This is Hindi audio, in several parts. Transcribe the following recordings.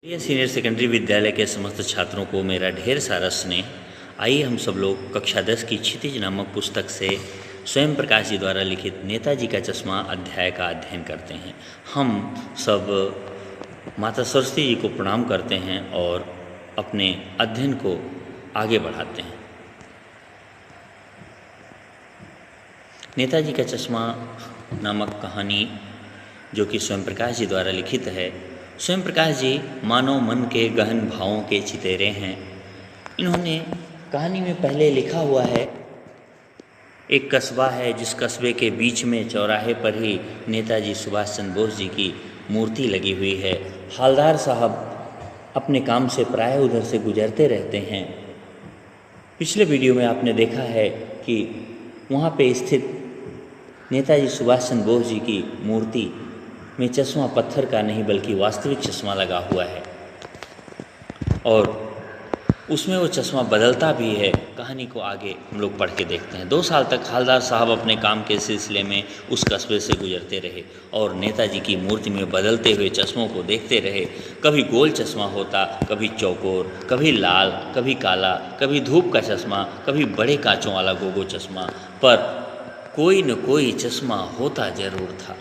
ये सीनियर सेकेंडरी विद्यालय के समस्त छात्रों को मेरा ढेर सारा स्नेह। आइए हम सब लोग कक्षा 10 की क्षितिज नामक पुस्तक से स्वयं प्रकाश जी द्वारा लिखित नेताजी का चश्मा अध्याय का अध्ययन करते हैं। हम सब माता सरस्वती जी को प्रणाम करते हैं और अपने अध्ययन को आगे बढ़ाते हैं। नेताजी का चश्मा नामक कहानी जो कि स्वयं प्रकाश जी द्वारा लिखित है। स्वयं प्रकाश जी मानव मन के गहन भावों के चितेरे हैं। इन्होंने कहानी में पहले लिखा हुआ है, एक कस्बा है जिस कस्बे के बीच में चौराहे पर ही नेताजी सुभाष चंद्र बोस जी की मूर्ति लगी हुई है। हालदार साहब अपने काम से प्रायः उधर से गुजरते रहते हैं। पिछले वीडियो में आपने देखा है कि वहाँ पे स्थित नेताजी सुभाष चंद्र बोस जी की मूर्ति में चश्मा पत्थर का नहीं बल्कि वास्तविक चश्मा लगा हुआ है और उसमें वो चश्मा बदलता भी है। कहानी को आगे हम लोग पढ़ के देखते हैं। 2 साल तक हालदार साहब अपने काम के सिलसिले में उस कस्बे से गुजरते रहे और नेताजी की मूर्ति में बदलते हुए चश्मों को देखते रहे। कभी गोल चश्मा होता, कभी चौकोर, कभी लाल, कभी काला, कभी धूप का चश्मा, कभी बड़े कांचों वाला गोगो चश्मा, पर कोई न कोई चश्मा होता जरूर था।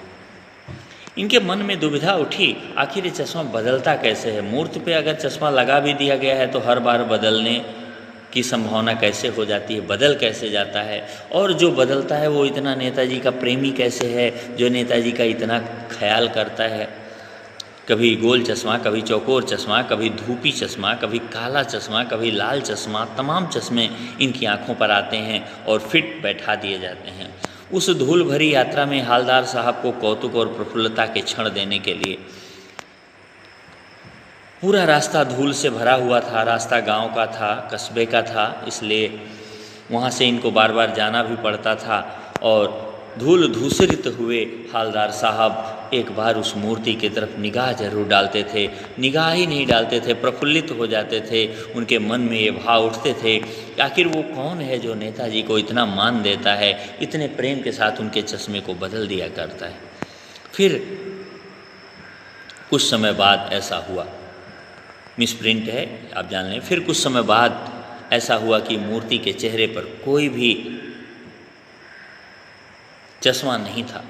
इनके मन में दुविधा उठी, आखिर ये चश्मा बदलता कैसे है। मूर्ति पे अगर चश्मा लगा भी दिया गया है तो हर बार बदलने की संभावना कैसे हो जाती है, बदल कैसे जाता है। और जो बदलता है वो इतना नेताजी का प्रेमी कैसे है, जो नेताजी का इतना ख्याल करता है। कभी गोल चश्मा, कभी चौकोर चश्मा, कभी धूपी चश्मा, कभी काला चश्मा, कभी लाल चश्मा, तमाम चश्मे इनकी आंखों पर आते हैं और फिट बैठा दिए जाते हैं। उस धूल भरी यात्रा में हालदार साहब को कौतुक और प्रफुल्लता के क्षण देने के लिए पूरा रास्ता धूल से भरा हुआ था। रास्ता गांव का था, कस्बे का था, इसलिए वहाँ से इनको बार बार जाना भी पड़ता था। और धूल धूसरित हुए हालदार साहब एक बार उस मूर्ति की तरफ निगाह जरूर डालते थे। निगाह ही नहीं डालते थे, प्रफुल्लित हो जाते थे। उनके मन में ये भाव उठते थे, आखिर वो कौन है जो नेताजी को इतना मान देता है, इतने प्रेम के साथ उनके चश्मे को बदल दिया करता है। फिर कुछ समय बाद ऐसा हुआ, मिसप्रिंट है आप जान लें। फिर कुछ समय बाद ऐसा हुआ कि मूर्ति के चेहरे पर कोई भी चश्मा नहीं था।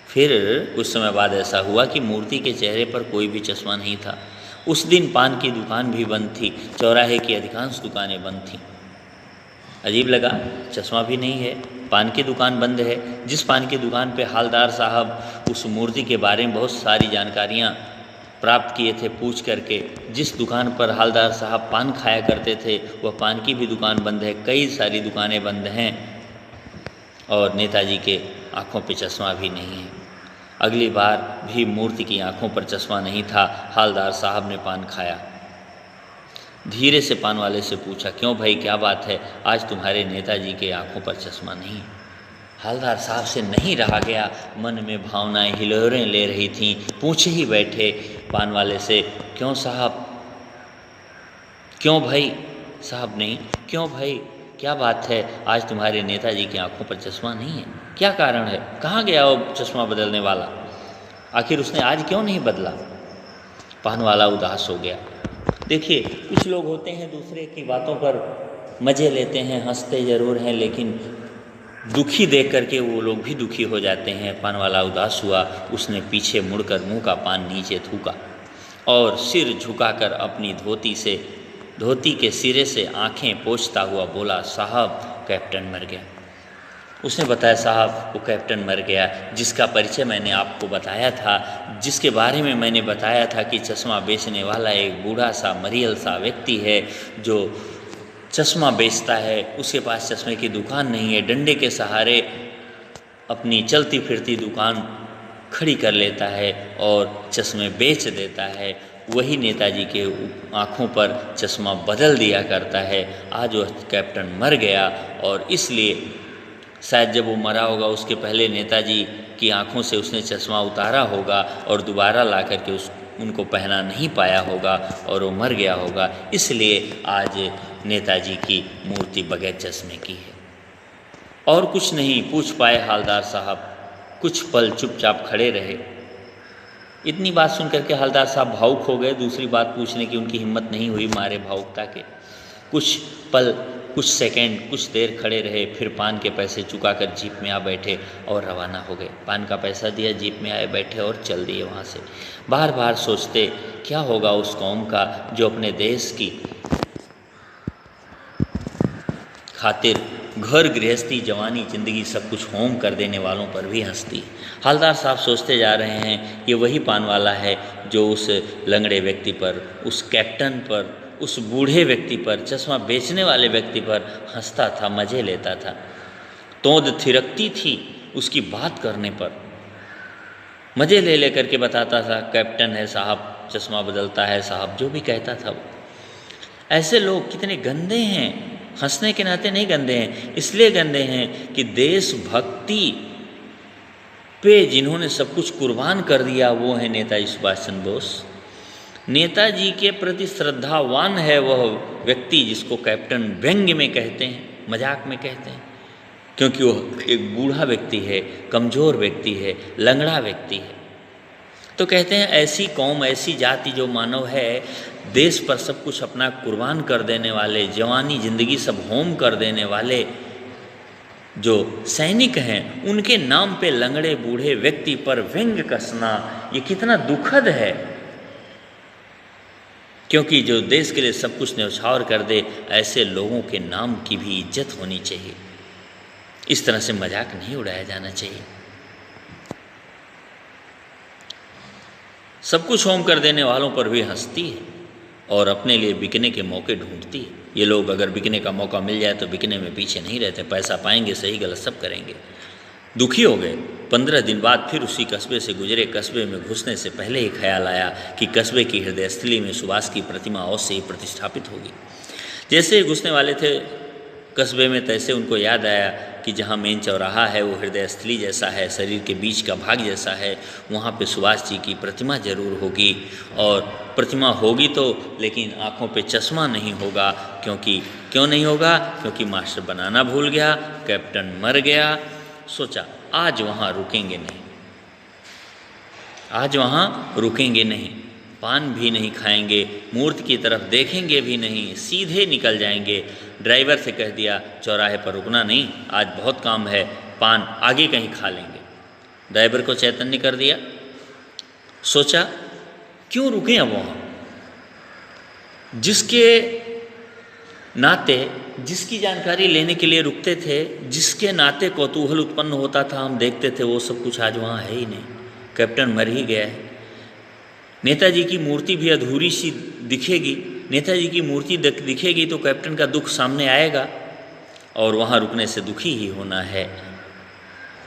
फिर कुछ समय बाद ऐसा हुआ कि मूर्ति के चेहरे पर कोई भी चश्मा नहीं था। उस दिन पान की दुकान भी बंद थी, चौराहे की अधिकांश दुकानें बंद थीं। अजीब लगा, चश्मा भी नहीं है, पान की दुकान बंद है। जिस पान की दुकान पे हालदार साहब उस मूर्ति के बारे में बहुत सारी जानकारियाँ प्राप्त किए थे पूछ करके, जिस दुकान पर हालदार साहब पान खाया करते थे वह पान की भी दुकान बंद है। कई सारी दुकानें बंद हैं और नेताजी के आँखों पे चश्मा भी नहीं है। अगली बार भी मूर्ति की आँखों पर चश्मा नहीं था। हालदार साहब ने पान खाया, धीरे से पान वाले से पूछा, क्यों भाई क्या बात है, आज तुम्हारे नेताजी के आँखों पर चश्मा नहीं है। हालदार साहब से नहीं रहा गया, मन में भावनाएं हिलोरें ले रही थीं। पूछे ही बैठे पान वाले से, क्यों साहब, क्यों भाई साहब नहीं, क्यों भाई क्या बात है, आज तुम्हारे नेताजी की आंखों पर चश्मा नहीं है, क्या कारण है, कहाँ गया वो चश्मा बदलने वाला, आखिर उसने आज क्यों नहीं बदला। पान वाला उदास हो गया। देखिए, कुछ लोग होते हैं दूसरे की बातों पर मज़े लेते हैं, हंसते ज़रूर हैं, लेकिन दुखी देख करके वो लोग भी दुखी हो जाते हैं। पान वाला उदास हुआ, उसने पीछे मुड़कर मुंह का पान नीचे थूका और सिर झुकाकर अपनी धोती के सिरे से आंखें पोंछता हुआ बोला, साहब कैप्टन मर गया। उसने बताया, साहब वो कैप्टन मर गया जिसका परिचय मैंने आपको बताया था, जिसके बारे में मैंने बताया था कि चश्मा बेचने वाला एक बूढ़ा सा मरियल सा व्यक्ति है जो चश्मा बेचता है। उसके पास चश्मे की दुकान नहीं है, डंडे के सहारे अपनी चलती फिरती दुकान खड़ी कर लेता है और चश्मे बेच देता है। वही नेताजी के आँखों पर चश्मा बदल दिया करता है। आज वह कैप्टन मर गया और इसलिए शायद जब वो मरा होगा उसके पहले नेताजी की आँखों से उसने चश्मा उतारा होगा और दोबारा ला करके उनको पहना नहीं पाया होगा और वो मर गया होगा। इसलिए आज नेताजी की मूर्ति बगैर चश्मे की है। और कुछ नहीं पूछ पाए हालदार साहब, कुछ पल चुपचाप खड़े रहे। इतनी बात सुन करके हवलदार साहब भावुक हो गए। दूसरी बात पूछने की उनकी हिम्मत नहीं हुई मारे भावुकता के। कुछ पल, कुछ सेकंड, कुछ देर खड़े रहे, फिर पान के पैसे चुकाकर जीप में आ बैठे और रवाना हो गए। पान का पैसा दिया, जीप में आए, बैठे और चल दिए वहाँ से। बार बार सोचते क्या होगा उस कौम का जो अपने देश की खातिर घर गृहस्थी, जवानी, जिंदगी सब कुछ होम कर देने वालों पर भी हंसती। हवलदार साहब सोचते जा रहे हैं ये वही पान वाला है जो उस लंगड़े व्यक्ति पर, उस कैप्टन पर, उस बूढ़े व्यक्ति पर, चश्मा बेचने वाले व्यक्ति पर हंसता था, मज़े लेता था। तोंद थिरकती थी उसकी बात करने पर, मज़े ले लेकर के बताता था कैप्टन है साहब, चश्मा बदलता है साहब, जो भी कहता था वो। ऐसे लोग कितने गंदे हैं, हंसने के नाते नहीं गंदे हैं, इसलिए गंदे हैं कि देशभक्ति पे जिन्होंने सब कुछ कुर्बान कर दिया वो है नेताजी सुभाष चंद्र बोस। नेताजी के प्रति श्रद्धावान है वह व्यक्ति जिसको कैप्टन व्यंग्य में कहते हैं, मजाक में कहते हैं, क्योंकि वो एक बूढ़ा व्यक्ति है, कमज़ोर व्यक्ति है, लंगड़ा व्यक्ति है। तो कहते हैं ऐसी कौम, ऐसी जाति जो मानव है, देश पर सब कुछ अपना कुर्बान कर देने वाले, जवानी जिंदगी सब होम कर देने वाले जो सैनिक हैं, उनके नाम पे लंगड़े बूढ़े व्यक्ति पर व्यंग्य कसना ये कितना दुखद है। क्योंकि जो देश के लिए सब कुछ न्यौछावर कर दे, ऐसे लोगों के नाम की भी इज्जत होनी चाहिए। इस तरह से मजाक नहीं उड़ाया जाना चाहिए। सब कुछ होम कर देने वालों पर भी हंसती है और अपने लिए बिकने के मौके ढूंढती है। ये लोग अगर बिकने का मौका मिल जाए तो बिकने में पीछे नहीं रहते, पैसा पाएंगे, सही गलत सब करेंगे। दुखी हो गए। 15 दिन बाद फिर उसी कस्बे से गुजरे। कस्बे में घुसने से पहले ही ख्याल आया कि कस्बे की हृदयस्थली में सुभाष की प्रतिमा अवश्य ही प्रतिष्ठापित होगी। जैसे ही घुसने वाले थे कस्बे में, तैसे उनको याद आया कि जहाँ मेन चौराहा है वो हृदयस्थली जैसा है, शरीर के बीच का भाग जैसा है, वहाँ पे सुभाष जी की प्रतिमा जरूर होगी। और प्रतिमा होगी तो लेकिन आँखों पे चश्मा नहीं होगा। क्यों नहीं होगा? क्योंकि मास्टर बनाना भूल गया, कैप्टन मर गया। सोचा आज वहाँ रुकेंगे नहीं, आज वहाँ रुकेंगे नहीं, पान भी नहीं खाएंगे, मूर्ति की तरफ देखेंगे भी नहीं, सीधे निकल जाएंगे। ड्राइवर से कह दिया चौराहे पर रुकना नहीं, आज बहुत काम है, पान आगे कहीं खा लेंगे। ड्राइवर को चैतन्य कर दिया। सोचा क्यों रुकें अब वहाँ, जिसके नाते, जिसकी जानकारी लेने के लिए रुकते थे, जिसके नाते कौतूहल उत्पन्न होता था, हम देखते थे, वो सब कुछ आज वहाँ है ही नहीं। कैप्टन मर ही गया है। नेताजी की मूर्ति भी अधूरी सी दिखेगी। नेताजी की मूर्ति दिखेगी तो कैप्टन का दुख सामने आएगा और वहाँ रुकने से दुखी ही होना है।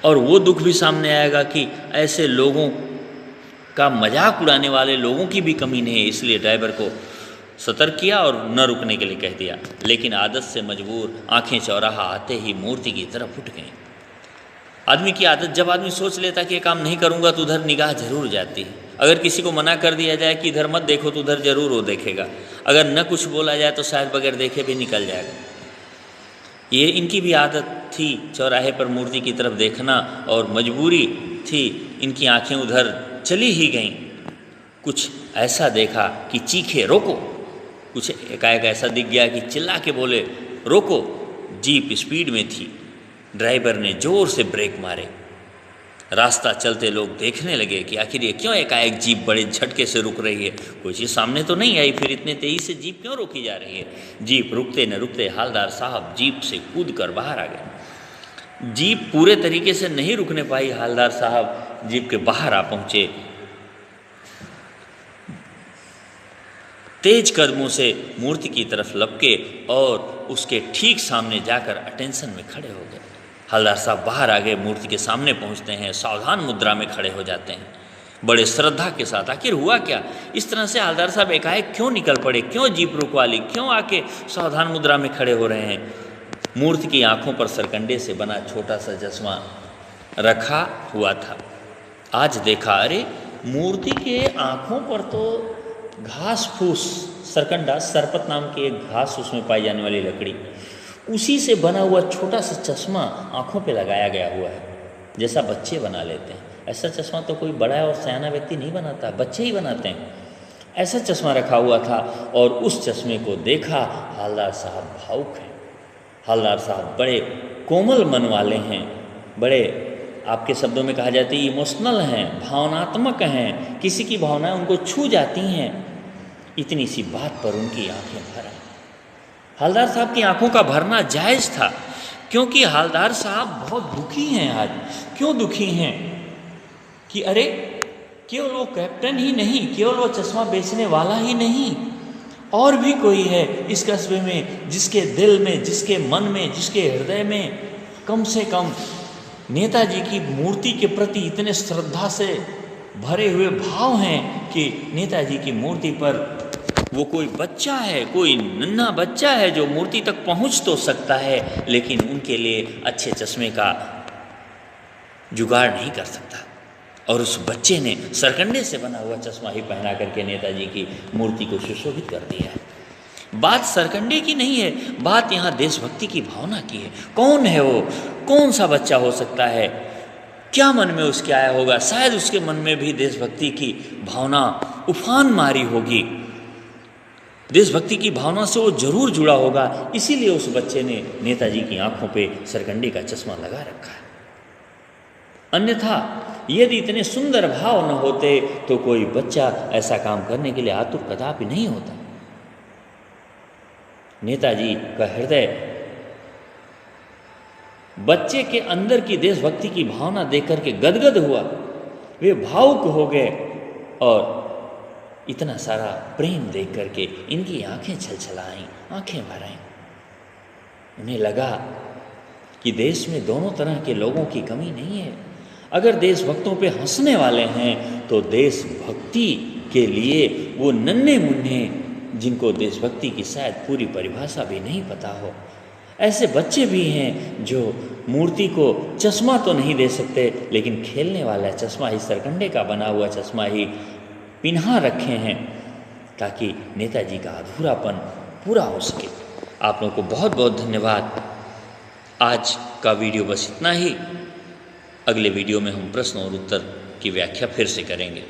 और वो दुख भी सामने आएगा कि ऐसे लोगों का मजाक उड़ाने वाले लोगों की भी कमी नहीं है। इसलिए ड्राइवर को सतर्क किया और न रुकने के लिए कह दिया। लेकिन आदत से मजबूर आंखें चौराहा आते ही मूर्ति की तरफ उठ गईं। आदमी की आदत, जब आदमी सोच लेता कि ये काम नहीं करूँगा तो उधर निगाह जरूर जाती है। अगर किसी को मना कर दिया जाए कि इधर मत देखो तो उधर जरूर वो देखेगा। अगर न कुछ बोला जाए तो शायद बगैर देखे भी निकल जाएगा। ये इनकी भी आदत थी चौराहे पर मूर्ति की तरफ देखना, और मजबूरी थी, इनकी आंखें उधर चली ही गईं। कुछ ऐसा देखा कि चीखे रोको, कुछ एकाएक ऐसा दिख गया कि चिल्ला के बोले रोको। जीप स्पीड में थी। ड्राइवर ने जोर से ब्रेक मारे। रास्ता चलते लोग देखने लगे कि आखिर ये क्यों एकाएक जीप बड़े झटके से रुक रही है, कोई चीज़ सामने तो नहीं आई, फिर इतने तेजी से जीप क्यों रोकी जा रही है। जीप रुकते न रुकते हवलदार साहब जीप से कूद कर बाहर आ गए। जीप पूरे तरीके से नहीं रुकने पाई। हवलदार साहब जीप के बाहर आ पहुँचे। तेज कदमों से मूर्ति की तरफ लपके और उसके ठीक सामने जाकर अटेंशन में खड़े हो गए। हवलदार साहब बाहर आ गए, मूर्ति के सामने पहुंचते हैं, सावधान मुद्रा में खड़े हो जाते हैं, बड़े श्रद्धा के साथ। आखिर हुआ क्या? इस तरह से हवलदार साहब एकाएक क्यों निकल पड़े, क्यों जीप रुकवा ली, क्यों आके सावधान मुद्रा में खड़े हो रहे हैं? मूर्ति की आंखों पर सरकंडे से बना छोटा सा चश्मा रखा हुआ था। आज देखा, अरे मूर्ति के आंखों पर तो घास फूस, सरकंडा, सरपत नाम की एक घास उसमें पाई जाने वाली लकड़ी, उसी से बना हुआ छोटा सा चश्मा आंखों पे लगाया गया हुआ है, जैसा बच्चे बना लेते हैं। ऐसा चश्मा तो कोई बड़ा और सयाना व्यक्ति नहीं बनाता, बच्चे ही बनाते हैं। ऐसा चश्मा रखा हुआ था और उस चश्मे को देखा। हवलदार साहब भावुक हैं, हवलदार साहब बड़े कोमल मन वाले हैं, बड़े आपके शब्दों में कहा जाता है इमोशनल हैं, भावनात्मक हैं, किसी की भावनाएं उनको छू जाती हैं। इतनी सी बात पर उनकी आंखें भर आई। हवलदार साहब की आंखों का भरना जायज़ था, क्योंकि हवलदार साहब बहुत दुखी हैं आज। क्यों दुखी हैं कि अरे केवल वो कैप्टन ही नहीं, केवल वो चश्मा बेचने वाला ही नहीं, और भी कोई है इस कस्बे में जिसके दिल में, जिसके मन में, जिसके हृदय में कम से कम नेताजी की मूर्ति के प्रति इतने श्रद्धा से भरे हुए भाव हैं कि नेताजी की मूर्ति पर वो कोई बच्चा है, कोई नन्हा बच्चा है जो मूर्ति तक पहुंच तो सकता है, लेकिन उनके लिए अच्छे चश्मे का जुगाड़ नहीं कर सकता। और उस बच्चे ने सरकंडे से बना हुआ चश्मा ही पहना करके नेताजी की मूर्ति को सुशोभित कर दिया है। बात सरकंडे की नहीं है, बात यहाँ देशभक्ति की भावना की है। कौन है वो, कौन सा बच्चा हो सकता है, क्या मन में उसके आया होगा? शायद उसके मन में भी देशभक्ति की भावना उफान मारी होगी, देशभक्ति की भावना से वो जरूर जुड़ा होगा, इसीलिए उस बच्चे ने नेताजी की आंखों पे सरकंडे का चश्मा लगा रखा है। अन्यथा यदि इतने सुंदर भाव न होते तो कोई बच्चा ऐसा काम करने के लिए आतुर कदापि नहीं होता। नेताजी का हृदय बच्चे के अंदर की देशभक्ति की भावना देख करके गदगद हुआ, वे भावुक हो गए और इतना सारा प्रेम देख करके इनकी आंखें छलछलाईं, आंखें भर आईं। उन्हें लगा कि देश में दोनों तरह के लोगों की कमी नहीं है। अगर देशभक्तों पे हंसने वाले हैं तो देशभक्ति के लिए वो नन्हे मुन्ने जिनको देशभक्ति की शायद पूरी परिभाषा भी नहीं पता हो, ऐसे बच्चे भी हैं जो मूर्ति को चश्मा तो नहीं दे सकते, लेकिन खेलने वाला चश्मा ही, सरकंडे का बना हुआ चश्मा ही पिन्हा रखे हैं ताकि नेताजी का अधूरापन पूरा हो सके। आप लोगों को बहुत बहुत धन्यवाद। आज का वीडियो बस इतना ही। अगले वीडियो में हम प्रश्न और उत्तर की व्याख्या फिर से करेंगे।